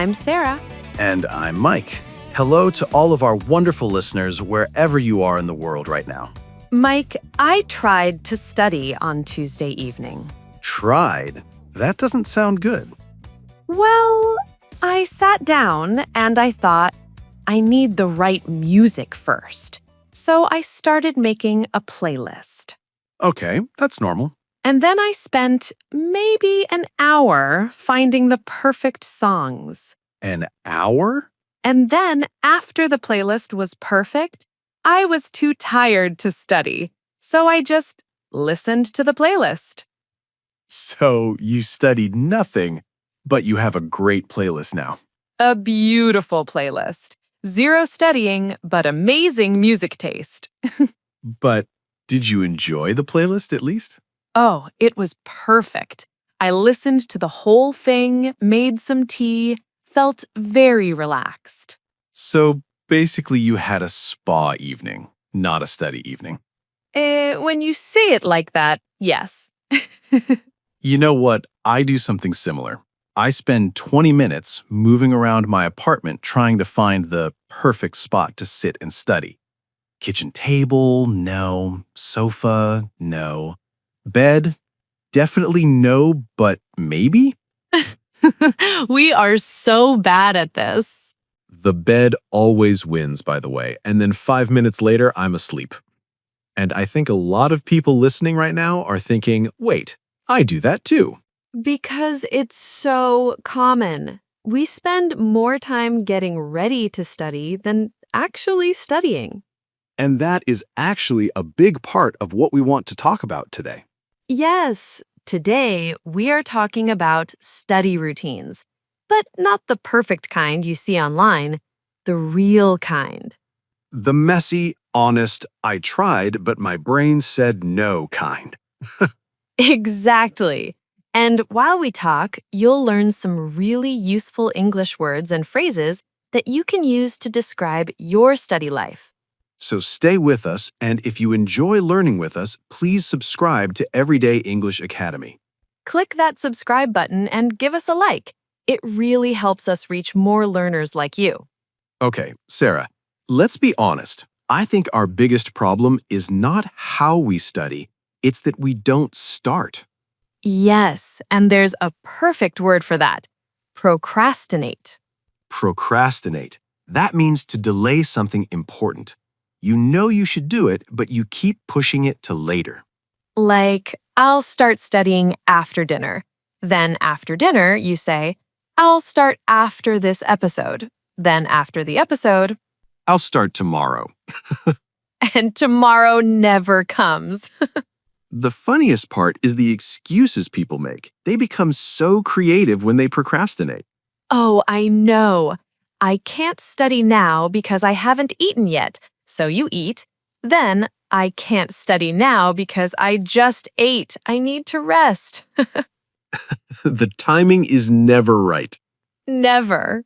I'm Sarah. And I'm Mike. Hello to all of our wonderful listeners wherever you are in the world right now. Mike, I tried to study on Tuesday evening. Tried? That doesn't sound good. Well, I sat down and I thought, I need the right music first. So I started making a playlist. Okay, that's normal. And then I spent maybe an hour finding the perfect songs. An hour? And then, after the playlist was perfect, I was too tired to study. So I just listened to the playlist. So you studied nothing, but you have a great playlist now. A beautiful playlist. Zero studying, but amazing music taste. But did you enjoy the playlist at least? Oh, it was perfect. I listened to the whole thing, made some tea, felt very relaxed. So basically you had a spa evening, not a study evening. When you say it like that, yes. You know what? I do something similar. I spend 20 minutes moving around my apartment trying to find the perfect spot to sit and study. Kitchen table, no. Sofa, no. Bed, definitely no, but maybe? We are so bad at this. The bed always wins, by the way, and then 5 minutes later, I'm asleep. And I think a lot of people listening right now are thinking, wait, I do that too. Because it's so common. We spend more time getting ready to study than actually studying. And that is actually a big part of what we want to talk about today. Yes, today we are talking about study routines, but not the perfect kind you see online, the real kind. The messy, honest, I tried, but my brain said no kind. Exactly. And while we talk, you'll learn some really useful English words and phrases that you can use to describe your study life. So stay with us, and if you enjoy learning with us, please subscribe to Everyday English Academy. Click that subscribe button and give us a like. It really helps us reach more learners like you. Okay, Sarah, let's be honest. I think our biggest problem is not how we study, it's that we don't start. Yes, and there's a perfect word for that. Procrastinate. Procrastinate. That means to delay something important. You know you should do it, but you keep pushing it to later. Like, I'll start studying after dinner. Then after dinner, you say, I'll start after this episode. Then after the episode, I'll start tomorrow. and tomorrow never comes. The funniest part is the excuses people make. They become so creative when they procrastinate. Oh, I know. I can't study now because I haven't eaten yet. So you eat. Then, I can't study now because I just ate. I need to rest. The timing is never right. Never.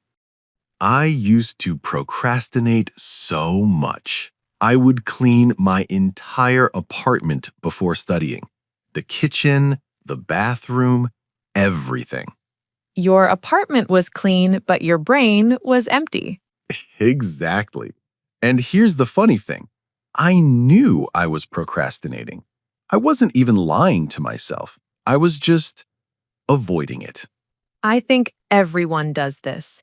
I used to procrastinate so much. I would clean my entire apartment before studying. The kitchen, the bathroom, everything. Your apartment was clean, but your brain was empty. Exactly. And here's the funny thing. I knew I was procrastinating. I wasn't even lying to myself. I was just avoiding it. I think everyone does this.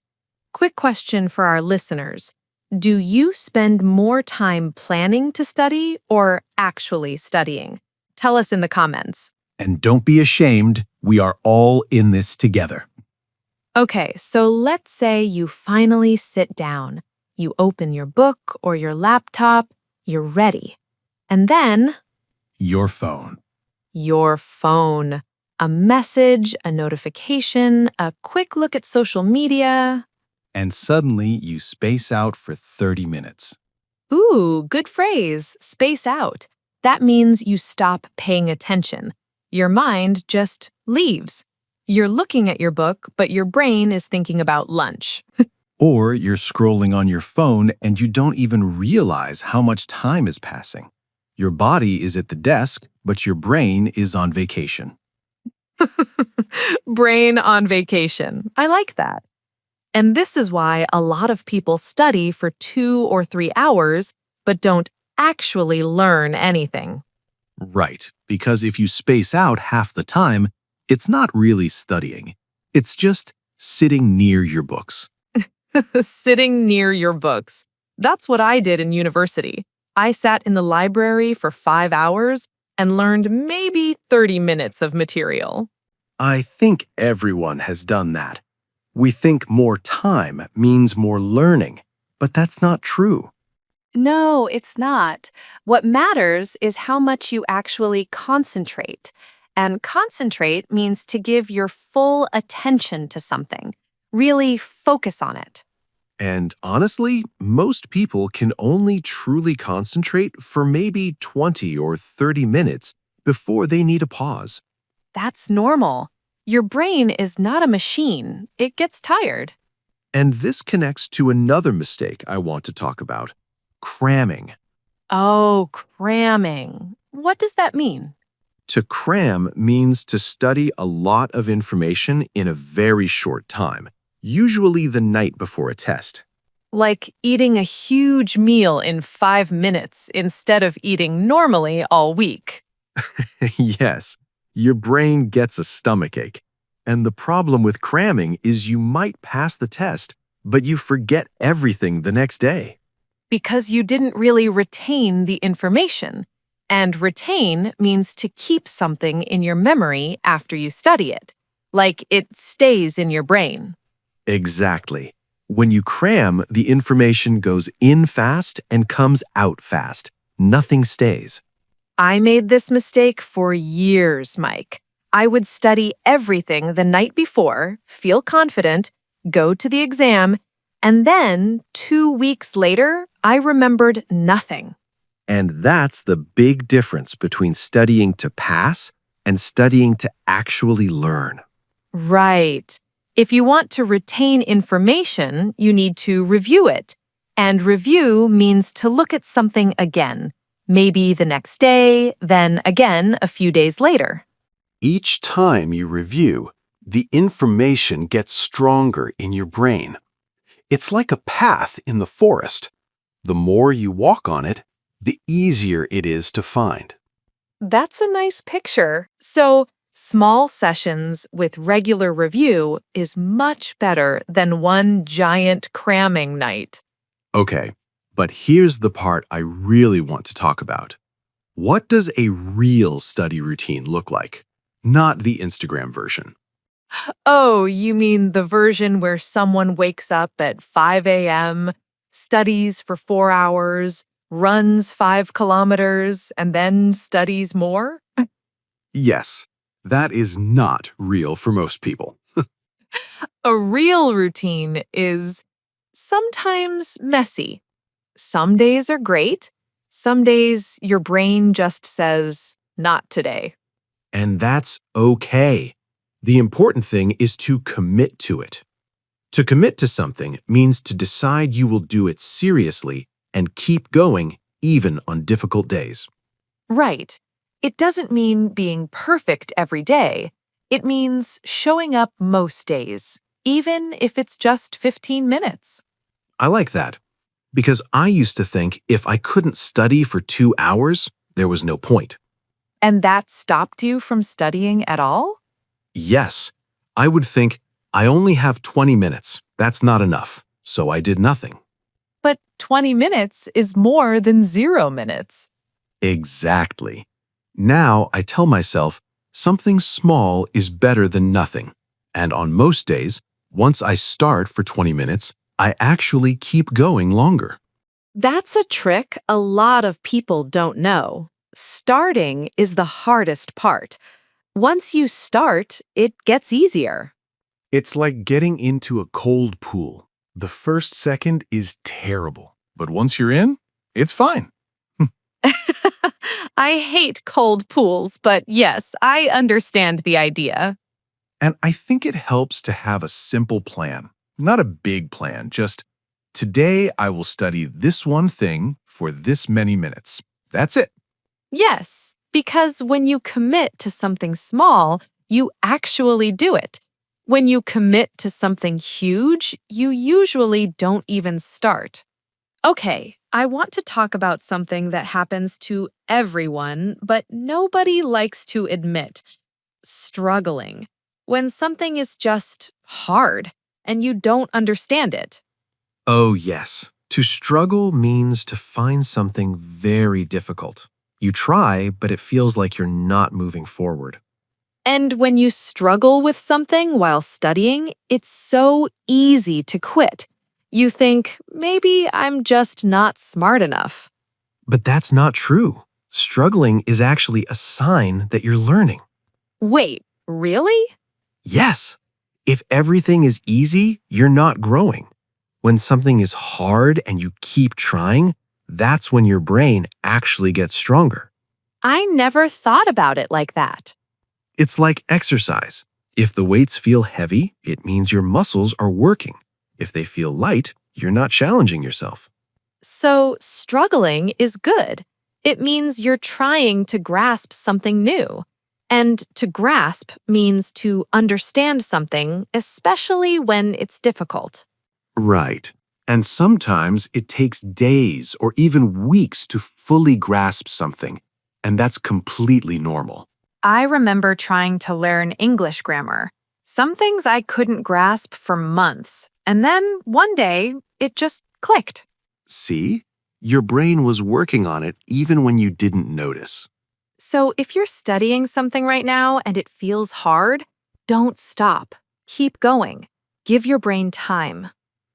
Quick question for our listeners. Do you spend more time planning to study or actually studying? Tell us in the comments. And don't be ashamed, we are all in this together. Okay, so let's say you finally sit down. You open your book or your laptop, you're ready. And then, Your phone. your phone. A message, a notification, a quick look at social media. And suddenly you space out for 30 minutes. Ooh, good phrase, space out. That means you stop paying attention. Your mind just leaves. You're looking at your book, but your brain is thinking about lunch. Or you're scrolling on your phone and you don't even realize how much time is passing. Your body is at the desk, but your brain is on vacation. Brain on vacation. I like that. And this is why a lot of people study for 2 or 3 hours but don't actually learn anything. Right, because if you space out half the time, it's not really studying. It's just sitting near your books. Sitting near your books. That's what I did in university. I sat in the library for 5 hours and learned maybe 30 minutes of material. I think everyone has done that. We think more time means more learning, but that's not true. No, it's not. What matters is how much you actually concentrate. And concentrate means to give your full attention to something. Really focus on it. And honestly, most people can only truly concentrate for maybe 20 or 30 minutes before they need a pause. That's normal. Your brain is not a machine. It gets tired. And this connects to another mistake I want to talk about: cramming. Oh, cramming. What does that mean? To cram means to study a lot of information in a very short time, usually the night before a test. Like eating a huge meal in 5 minutes instead of eating normally all week. Yes, your brain gets a stomachache. And the problem with cramming is you might pass the test, but you forget everything the next day. Because you didn't really retain the information. And retain means to keep something in your memory after you study it, like it stays in your brain. Exactly. When you cram, the information goes in fast and comes out fast. Nothing stays. I made this mistake for years, Mike. I would study everything the night before, feel confident, go to the exam, and then 2 weeks later, I remembered nothing. And that's the big difference between studying to pass and studying to actually learn. Right. If you want to retain information, you need to review it. And review means to look at something again, maybe the next day, then again a few days later. Each time you review, the information gets stronger in your brain. It's like a path in the forest. The more you walk on it, the easier it is to find. That's a nice picture. So, small sessions with regular review is much better than one giant cramming night. Okay, but here's the part I really want to talk about. What does a real study routine look like? Not the Instagram version. Oh, you mean the version where someone wakes up at 5 a.m., studies for 4 hours, runs 5 kilometers, and then studies more? Yes, that is not real for most people. A real routine is sometimes messy. Some days are great. Some days your brain just says, not today. And that's okay. The important thing is to commit to it. To commit to something means to decide you will do it seriously and keep going even on difficult days. Right. It doesn't mean being perfect every day. It means showing up most days, even if it's just 15 minutes. I like that, because I used to think if I couldn't study for 2 hours, there was no point. And that stopped you from studying at all? Yes, I would think, I only have 20 minutes. That's not enough. So I did nothing. But 20 minutes is more than 0 minutes. Exactly. Now I tell myself something small is better than nothing. And on most days, once I start for 20 minutes, I actually keep going longer. That's a trick a lot of people don't know. Starting is the hardest part. Once you start, it gets easier. It's like getting into a cold pool. The first second is terrible. But once you're in, it's fine. I hate cold pools, but yes, I understand the idea. And I think it helps to have a simple plan, not a big plan, just today I will study this one thing for this many minutes. That's it. Yes, because when you commit to something small, you actually do it. When you commit to something huge, you usually don't even start. Okay, I want to talk about something that happens to everyone, but nobody likes to admit: struggling. When something is just hard and you don't understand it. Oh, yes. To struggle means to find something very difficult. You try, but it feels like you're not moving forward. And when you struggle with something while studying, it's so easy to quit. You think, maybe I'm just not smart enough. But that's not true. Struggling is actually a sign that you're learning. Wait, really? Yes. If everything is easy, you're not growing. When something is hard and you keep trying, that's when your brain actually gets stronger. I never thought about it like that. It's like exercise. If the weights feel heavy, it means your muscles are working. If they feel light, you're not challenging yourself. So, struggling is good. It means you're trying to grasp something new. And to grasp means to understand something, especially when it's difficult. Right. And sometimes it takes days or even weeks to fully grasp something, and that's completely normal. I remember trying to learn English grammar. Some things I couldn't grasp for months, and then one day it just clicked. See? Your brain was working on it even when you didn't notice. So if you're studying something right now and it feels hard, don't stop. Keep going. Give your brain time.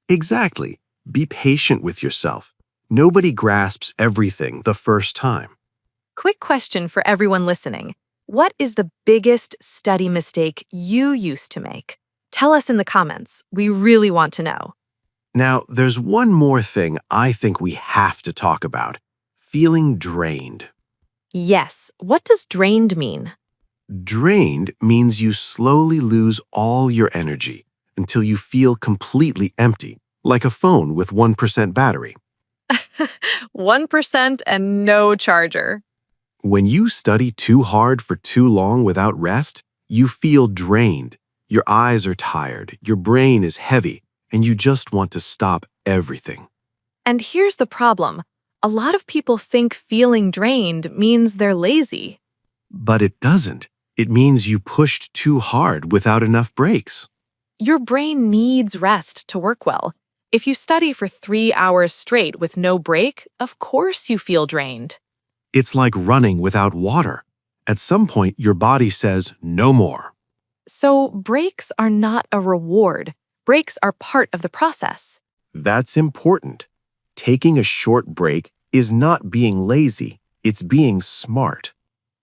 Exactly. Be patient with yourself. Nobody grasps everything the first time. Quick question for everyone listening. What is the biggest study mistake you used to make? Tell us in the comments. We really want to know. Now, there's one more thing I think we have to talk about: feeling drained. Yes, what does drained mean? Drained means you slowly lose all your energy until you feel completely empty, like a phone with 1% battery. 1% and no charger. When you study too hard for too long without rest, you feel drained. Your eyes are tired, your brain is heavy, and you just want to stop everything. And here's the problem. A lot of people think feeling drained means they're lazy. But it doesn't. It means you pushed too hard without enough breaks. Your brain needs rest to work well. If you study for 3 hours straight with no break, of course you feel drained. It's like running without water. At some point, your body says, no more. So breaks are not a reward. Breaks are part of the process. That's important. Taking a short break is not being lazy, it's being smart.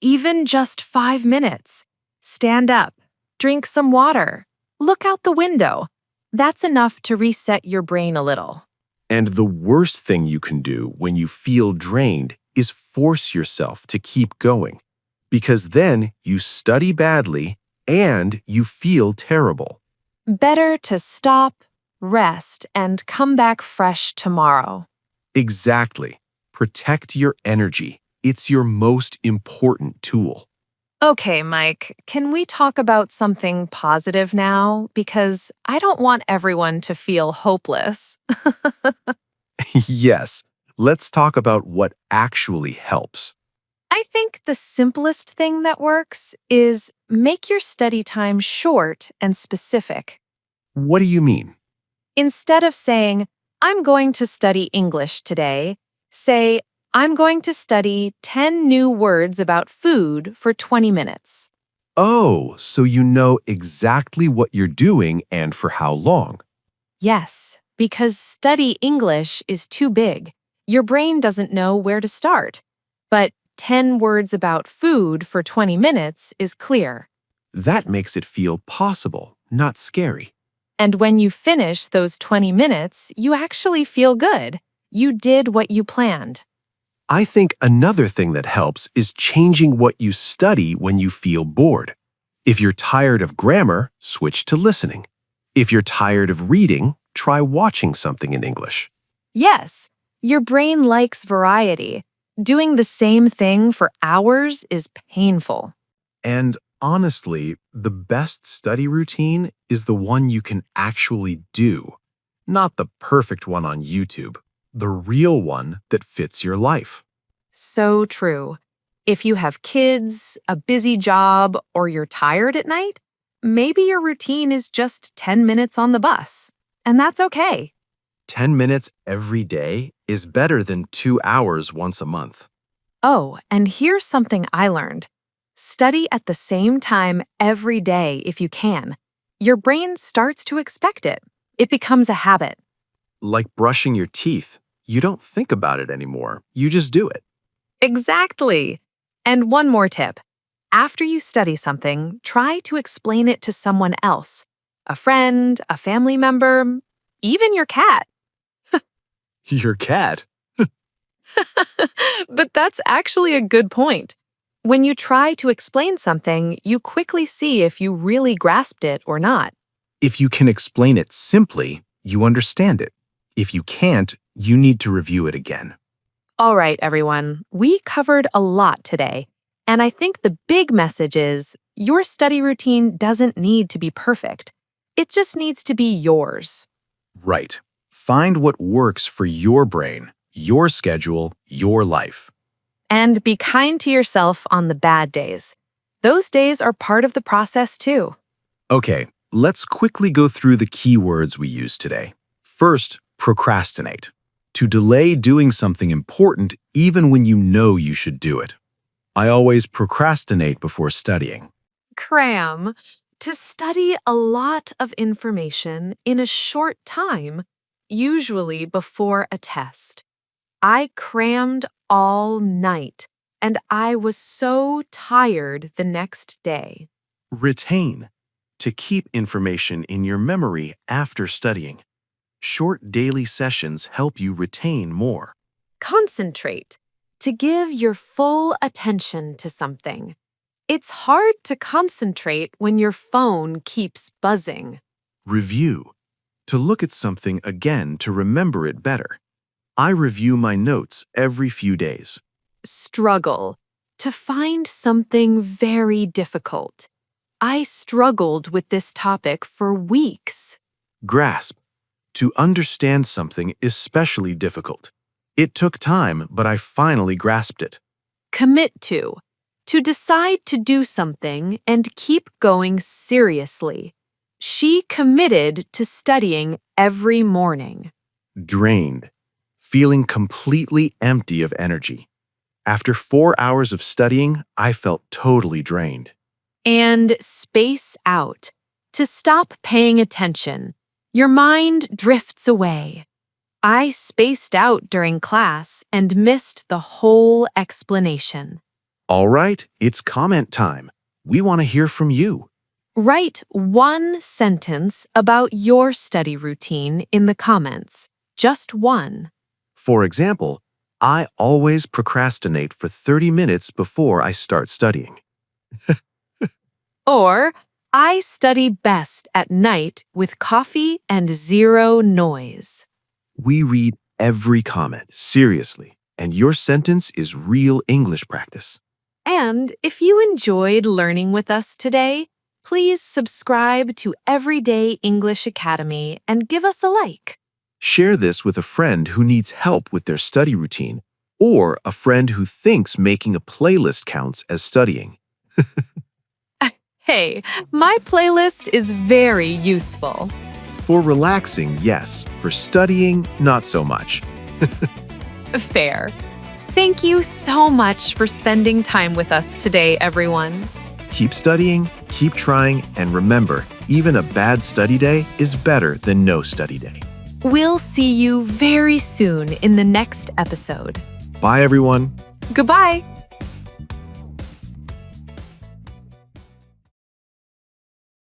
Even just 5 minutes. Stand up, drink some water, look out the window. That's enough to reset your brain a little. And the worst thing you can do when you feel drained is force yourself to keep going, because then you study badly and you feel terrible. Better to stop, rest, and come back fresh tomorrow. Exactly. Protect your energy. It's your most important tool. Okay, Mike, can we talk about something positive now? Because I don't want everyone to feel hopeless. Yes, let's talk about what actually helps. I think the simplest thing that works is make your study time short and specific. What do you mean? Instead of saying, I'm going to study English today, say, I'm going to study 10 new words about food for 20 minutes. Oh, so you know exactly what you're doing and for how long. Yes, because study English is too big. Your brain doesn't know where to start. But 10 words about food for 20 minutes is clear. That makes it feel possible, not scary. And when you finish those 20 minutes, you actually feel good. You did what you planned. I think another thing that helps is changing what you study when you feel bored. If you're tired of grammar, switch to listening. If you're tired of reading, try watching something in English. Yes, your brain likes variety. Doing the same thing for hours is painful. And Honestly, the best study routine is the one you can actually do, not the perfect one on YouTube, the real one that fits your life. So true. If you have kids, a busy job, or you're tired at night, maybe your routine is just 10 minutes on the bus. And that's okay. 10 minutes every day is better than 2 hours once a month. Oh, and here's something I learned. Study at the same time every day if you can. Your brain starts to expect it. It becomes a habit. Like brushing your teeth, you don't think about it anymore, you just do it. Exactly. And one more tip. After you study something, try to explain it to someone else. A friend, a family member, even your cat. Your cat? But that's actually a good point. When you try to explain something, you quickly see if you really grasped it or not. If you can explain it simply, you understand it. If you can't, you need to review it again. All right, everyone, we covered a lot today. And I think the big message is your study routine doesn't need to be perfect. It just needs to be yours. Right. Find what works for your brain, your schedule, your life. And be kind to yourself on the bad days. Those days are part of the process too. Okay, let's quickly go through the key words we used today. First, procrastinate. To delay doing something important even when you know you should do it. I always procrastinate before studying. Cram. To study a lot of information in a short time, usually before a test. I crammed all night, and I was so tired the next day. Retain. To keep information in your memory after studying. Short daily sessions help you retain more. Concentrate. To give your full attention to something. It's hard to concentrate when your phone keeps buzzing. Review. To look at something again to remember it better. I review my notes every few days. Struggle. To find something very difficult. I struggled with this topic for weeks. Grasp. To understand something especially difficult. It took time, but I finally grasped it. Commit to decide to do something and keep going seriously. She committed to studying every morning. Drained. Feeling completely empty of energy. After 4 hours of studying, I felt totally drained. And space out. To stop paying attention. Your mind drifts away. I spaced out during class and missed the whole explanation. All right, it's comment time. We want to hear from you. Write one sentence about your study routine in the comments. Just one. For example, I always procrastinate for 30 minutes before I start studying. Or, I study best at night with coffee and zero noise. We read every comment, seriously, and your sentence is real English practice. And if you enjoyed learning with us today, please subscribe to Everyday English Academy and give us a like. Share this with a friend who needs help with their study routine, or a friend who thinks making a playlist counts as studying. Hey, my playlist is very useful. For relaxing, yes. For studying, not so much. Fair. Thank you so much for spending time with us today, everyone. Keep studying, keep trying, and remember, even a bad study day is better than no study day. We'll see you very soon in the next episode. Bye, everyone. Goodbye.